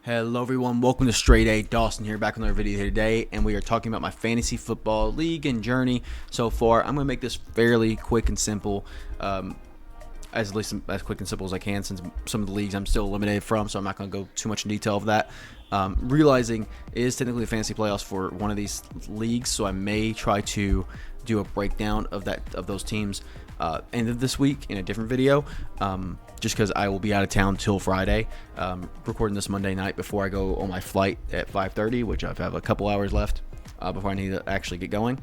Hello everyone, welcome to StraightA. Dawson here, back with another video here today, and we are talking about my fantasy football league and journey so far. I'm going to make this fairly quick and simple, as quick and simple as I can, since some of the leagues I'm still eliminated from, so I'm not going to go too much in detail of that. Realizing it is technically the fantasy playoffs for one of these leagues, so I may try to do a breakdown of those teams end of this week in a different video, just because I will be out of town till Friday, recording this Monday night before I go on my flight at 5:30, which I have a couple hours left before I need to actually get going.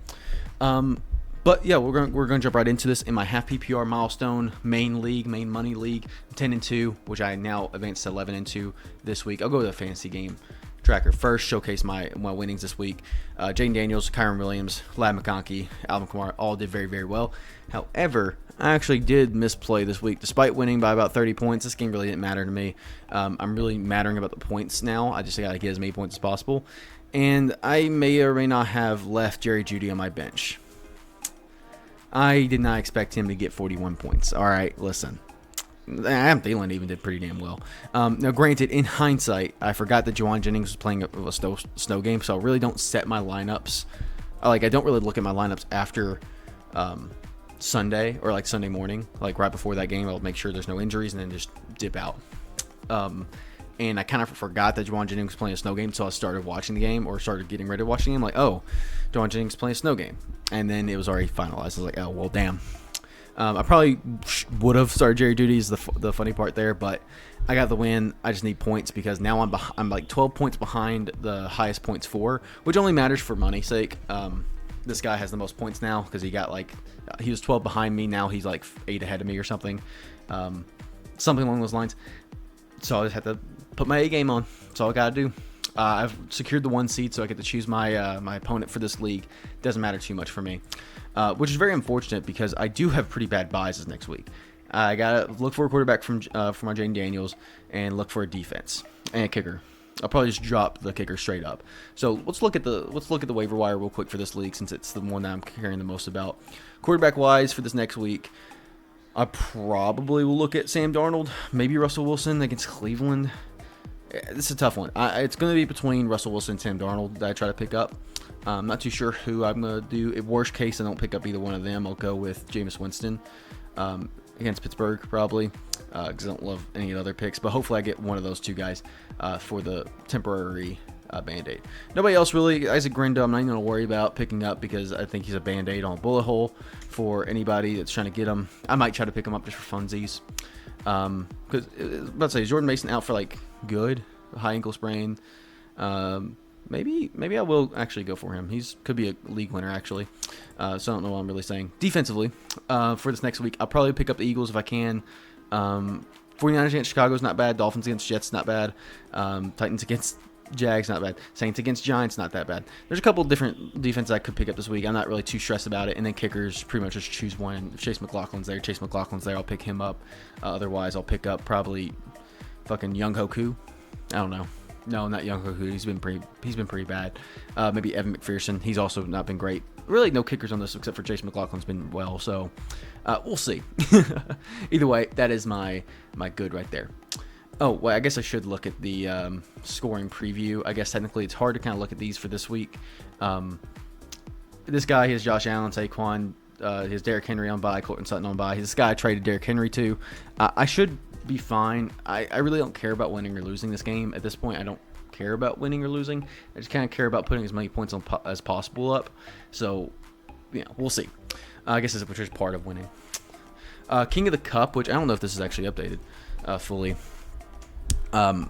But yeah, we're going to jump right into this in my half PPR milestone main money league, 10-2, which I now advanced to 11-2 this week. I'll go with a fantasy game tracker first, showcase my winnings this week. Jaden Daniels, Kyron Williams, Lad McConkey, Alvin Kamara all did very, very well. However, I actually did misplay this week. Despite winning by about 30 points, this game really didn't matter to me. I'm really mattering about the points now. I just got to get as many points as possible. And I may or may not have left Jerry Jeudy on my bench. I did not expect him to get 41 points. All right, listen. Adam Thielen even did pretty damn well. Now, granted, in hindsight, I forgot that Juwan Jennings was playing a snow game, so I really don't set my lineups. I don't really look at my lineups after Sunday or Sunday morning, right before that game. I'll make sure there's no injuries and then just dip out. And I kind of forgot that Juwan Jennings was playing a snow game, so I started watching the game or started getting ready to watch the game. Oh, Juwan Jennings playing a snow game, and then it was already finalized. I was like, oh well, damn. I probably would have started Jerry Jeudy is the funny part there, but I got the win. I just need points because now I'm like 12 points behind the highest points for, which only matters for money's sake. This guy has the most points now because he was 12 behind me. Now he's 8 ahead of me or something, something along those lines. So I just have to put my A game on. That's all I gotta do. I've secured the 1 seed, so I get to choose my my opponent for this league. Doesn't matter too much for me, which is very unfortunate because I do have pretty bad buys this next week. I gotta look for a quarterback for my Jaden Daniels and look for a defense and a kicker. I'll probably just drop the kicker straight up. So let's look at the waiver wire real quick for this league, since it's the one that I'm caring the most about. Quarterback wise for this next week, I probably will look at Sam Darnold, maybe Russell Wilson against Cleveland. This is a tough one. It's going to be between Russell Wilson and Sam Darnold that I try to pick up. I'm not too sure who I'm going to do. In worst case, I don't pick up either one of them. I'll go with Jameis Winston against Pittsburgh, probably, because I don't love any of the other picks. But hopefully I get one of those two guys for the temporary Band-Aid. Nobody else really. Isaac Grenda, I'm not even going to worry about picking up because I think he's a Band-Aid on a bullet hole for anybody that's trying to get him. I might try to pick him up just for funsies. Because I was about to say, is Jordan Mason out for good high ankle sprain? Maybe I will actually go for him. Could be a league winner actually. So I don't know what I'm really saying. Defensively, for this next week, I'll probably pick up the Eagles if I can. 49ers against Chicago is not bad. Dolphins against Jets not bad. Titans against Jags not bad. Saints against Giants not that bad. There's a couple of different defenses I could pick up this week. I'm not really too stressed about it. And then kickers, pretty much just choose one. If Chase McLaughlin's there, I'll pick him up. Otherwise, I'll pick up probably fucking Young Hoku. I don't know. No, not Young Hoku. He's been pretty bad. Maybe Evan McPherson. He's also not been great. Really, no kickers on this except for Chase McLaughlin's been well. So we'll see. Either way, that is my good right there. Oh, well, I guess I should look at the scoring preview. I guess technically it's hard to kind of look at these for this week. This guy has Josh Allen, Saquon, his Derrick Henry on bye, Courtland Sutton on bye. This guy I traded Derrick Henry to. I should be fine. I really don't care about winning or losing this game. At this point, I don't care about winning or losing. I just kind of care about putting as many points as possible up. So, we'll see. I guess which is part of winning. King of the Cup, which I don't know if this is actually updated fully.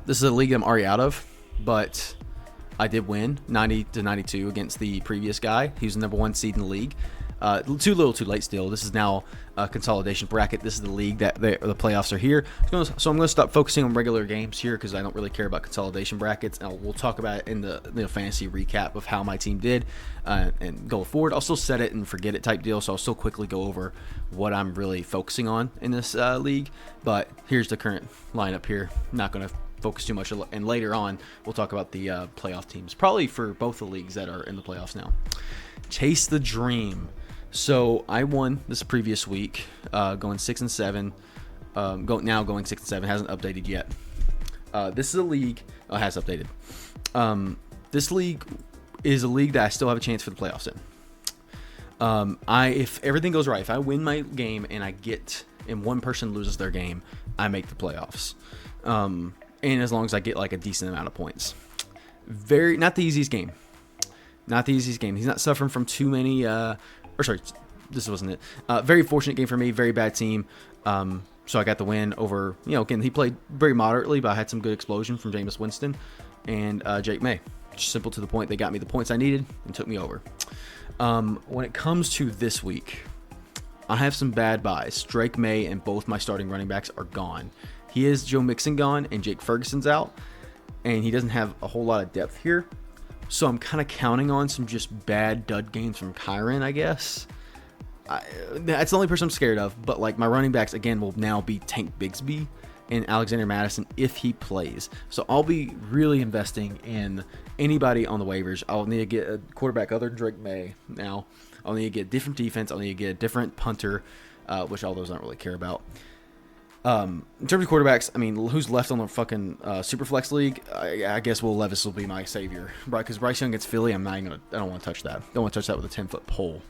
This is a league I'm already out of, but I did win 90-92 against the previous guy. He was the number 1 seed in the league. Too little, too late still. This is now a consolidation bracket. This is the league that the playoffs are here. So I'm going to stop focusing on regular games here because I don't really care about consolidation brackets. And we'll talk about it in the fantasy recap of how my team did and go forward. I'll still set it and forget it type deal. So I'll still quickly go over what I'm really focusing on in this league. But here's the current lineup here. I'm not going to focus too much, and later on we'll talk about the playoff teams, probably for both the leagues that are in the playoffs now. Chase the dream. So I won this previous week, going 6-7. Going 6-7. Hasn't updated yet. This is a league. Oh, it has updated. This league is a league that I still have a chance for the playoffs in. If everything goes right, if I win my game and one person loses their game, I make the playoffs. And as long as I get like a decent amount of points. Not the easiest game. Not the easiest game. He's not suffering from too many. This wasn't it. Very fortunate game for me. Very bad team. So I got the win over. Again, he played very moderately, but I had some good explosion from Jameis Winston and Jake May. Just simple to the point. They got me the points I needed and took me over. When it comes to this week, I have some bad buys. Drake May and both my starting running backs are gone. He is Joe Mixon gone and Jake Ferguson's out, and he doesn't have a whole lot of depth here. So I'm kind of counting on some just bad dud games from Kyron, I guess. That's the only person I'm scared of. But like my running backs again will now be Tank Bigsby and Alexander Madison if he plays. So I'll be really investing in anybody on the waivers. I'll need to get a quarterback other than Drake May now. I'll need to get different defense. I'll need to get a different punter, which all those I don't really care about. In terms of quarterbacks, I mean, who's left on the fucking Superflex league? I guess Will Levis will be my savior, right? Because Bryce Young gets Philly. I don't want to touch that. Don't want to touch that with a 10-foot pole.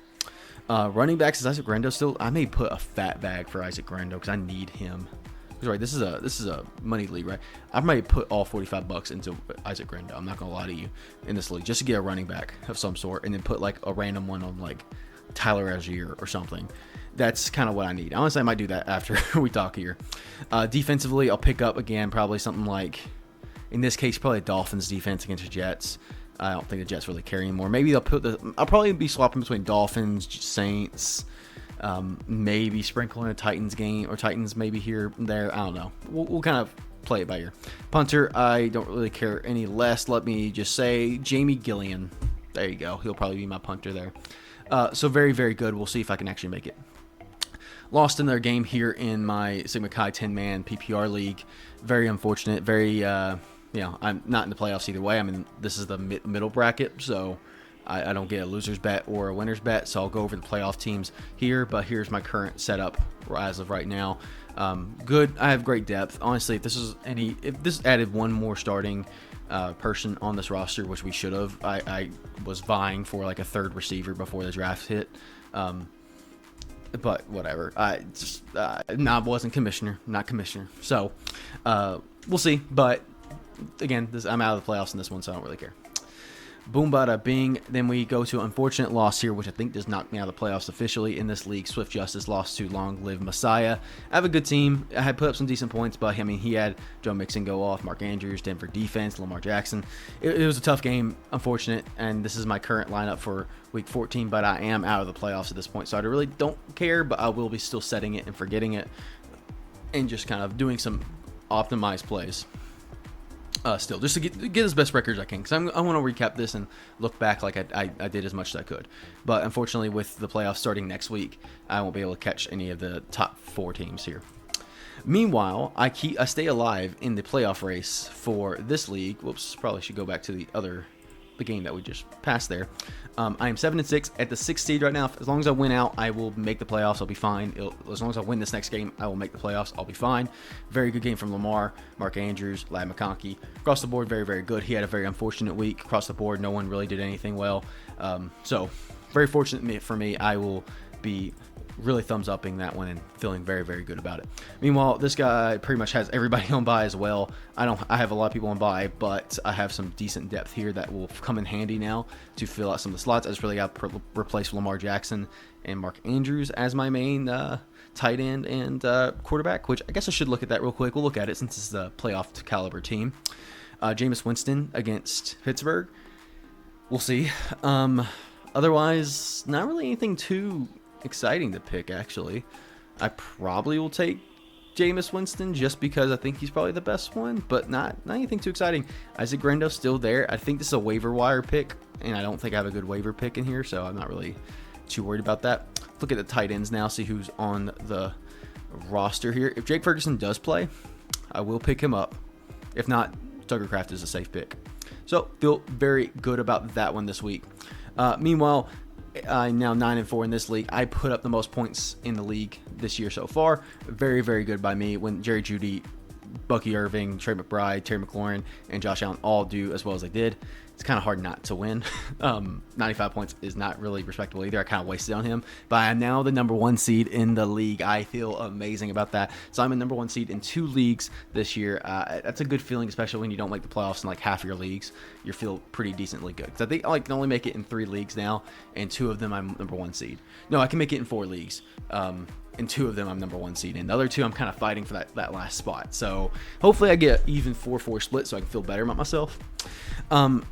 Running backs is Isaac Grendo still. I may put a fat bag for Isaac Grendo because I need him. Right, this is a money league, right? I might put all $45 into Isaac Grendo. I'm not gonna lie to you in this league, just to get a running back of some sort, and then put like a random one on like Tyler Algier or something. That's kind of what I need. Honestly, I might do that after we talk here. Defensively, I'll pick up again probably something like, in this case, probably Dolphins defense against the Jets. I don't think the Jets really care anymore. Maybe I'll probably be swapping between Dolphins, Saints. Maybe sprinkling a Titans game or Titans maybe here and there. I don't know. We'll kind of play it by ear. Punter, I don't really care any less. Let me just say Jamie Gillian. There you go. He'll probably be my punter there. So very, very good. We'll see if I can actually make it. Lost in their game here in my Sigma Chi 10-man PPR league. Very unfortunate. Very, I'm not in the playoffs either way. I mean, this is the middle bracket, so I don't get a loser's bet or a winner's bet, so I'll go over the playoff teams here, but here's my current setup as of right now. Good. I have great depth. Honestly, if this added one more starting person on this roster, which we should have, I was vying for like a third receiver before the draft hit. But whatever. I wasn't commissioner, not commissioner. So we'll see. But again, I'm out of the playoffs in this one, so I don't really care. Boom, bada, bing. Then we go to unfortunate loss here, which I think does knock me out of the playoffs officially in this league. Swift Justice lost to Long Live Messiah. I have a good team. I had put up some decent points, but I mean, he had Joe Mixon go off, Mark Andrews, Denver defense, Lamar Jackson. It was a tough game, unfortunate, and this is my current lineup for week 14, but I am out of the playoffs at this point, so I really don't care, but I will be still setting it and forgetting it and just kind of doing some optimized plays. Still, just to get as best records I can, because I want to recap this and look back like I did as much as I could. But unfortunately, with the playoffs starting next week, I won't be able to catch any of the top 4 teams here. Meanwhile, I stay alive in the playoff race for this league. Whoops, probably should go back to the game that we just passed there. I am 7-6 at the 6th seed right now. As long as I win out, I will make the playoffs. I'll be fine. As long as I win this next game, I will make the playoffs. I'll be fine. Very good game from Lamar, Mark Andrews, Ladd McConkey. Across the board, very, very good. He had a very unfortunate week. Across the board, no one really did anything well. So, very fortunate for me. I will be really thumbs upping that one and feeling very, very good about it. Meanwhile, this guy pretty much has everybody on bye as well. I have a lot of people on bye, but I have some decent depth here that will come in handy now to fill out some of the slots. I just really got to replace Lamar Jackson and Mark Andrews as my main tight end and quarterback, which I guess I should look at that real quick. We'll look at it since it's the playoff caliber team. Jameis Winston against Pittsburgh. We'll see. Otherwise, not really anything too exciting to pick, actually. I probably will take Jameis Winston just because I think he's probably the best one, but not anything too exciting. Isaac Grendo's still there. I think this is a waiver wire pick, and I don't think I have a good waiver pick in here, so I'm not really too worried about that. Look at the tight ends now, see who's on the roster here. If Jake Ferguson does play, I will pick him up. If not, Tucker Kraft is a safe pick. So, feel very good about that one this week. Meanwhile, I'm now 9-4 in this league. I put up the most points in the league this year so far. Very, very good by me. When Jerry Jeudy Bucky Irving, Trey McBride, Terry McLaurin, and Josh Allen all do as well as they did, it's kind of hard not to win. 95 points is not really respectable either. I kind of wasted on him, but I am now the #1 seed in the league. I feel amazing about that. So I'm a #1 seed in 2 leagues this year. That's a good feeling, especially when you don't make the playoffs in like half of your leagues. You feel pretty decently good. Because I think I can only make it in 3 leagues now, and 2 of them I'm #1 seed. No, I can make it in 4 leagues. In 2 of them I'm #1 seed. In the other 2 I'm kind of fighting for that last spot. So hopefully I get even 4-4 split so I can feel better about myself.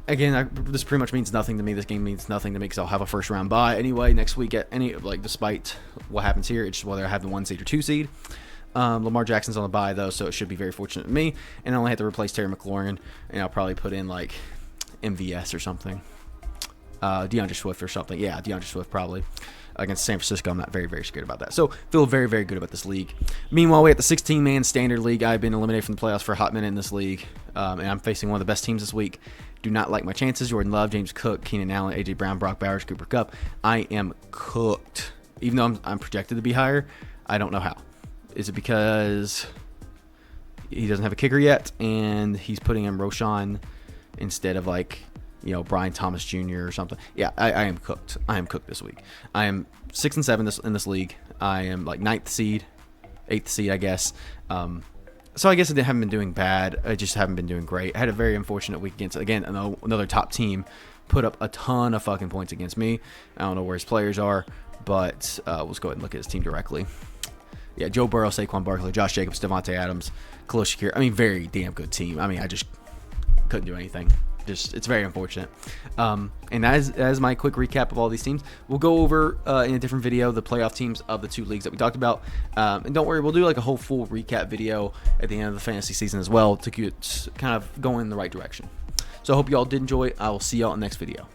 Again, this pretty much means nothing to me. This game means nothing to me because I'll have a first round bye anyway next week. Despite what happens here, it's just whether I have the 1 seed or 2 seed. Lamar Jackson's on the bye though, so it should be very fortunate to me. And I only have to replace Terry McLaurin, and I'll probably put in like MVS or something. DeAndre Swift or something. Yeah, DeAndre Swift probably. Against San Francisco, I'm not very, very scared about that. So, feel very, very good about this league. Meanwhile, we have the 16-man standard league. I've been eliminated from the playoffs for a hot minute in this league, and I'm facing one of the best teams this week. Do not like my chances. Jordan Love, James Cook, Keenan Allen, A.J. Brown, Brock Bowers, Cooper Kupp. I am cooked. Even though I'm projected to be higher, I don't know how. Is it because he doesn't have a kicker yet, and he's putting in Roshan instead of Brian Thomas Jr. or something? Yeah, I am cooked. I am cooked this week. I am 6 and 7 in this league. I am like 9th seed, 8th seed, I guess. So I guess I haven't been doing bad. I just haven't been doing great. I had a very unfortunate week against, again, another top team. Put up a ton of fucking points against me. I don't know where his players are, but let's go ahead and look at his team directly. Yeah, Joe Burrow, Saquon Barkley, Josh Jacobs, Devontae Adams, Khalil Shakir. I mean, very damn good team. I mean, I just couldn't do anything. It's very unfortunate. And that is my quick recap of all these teams. We'll go over in a different video the playoff teams of the 2 leagues that we talked about. And don't worry, we'll do like a whole full recap video at the end of the fantasy season as well to get kind of going in the right direction. So I hope you all did enjoy. I will see y'all in the next video.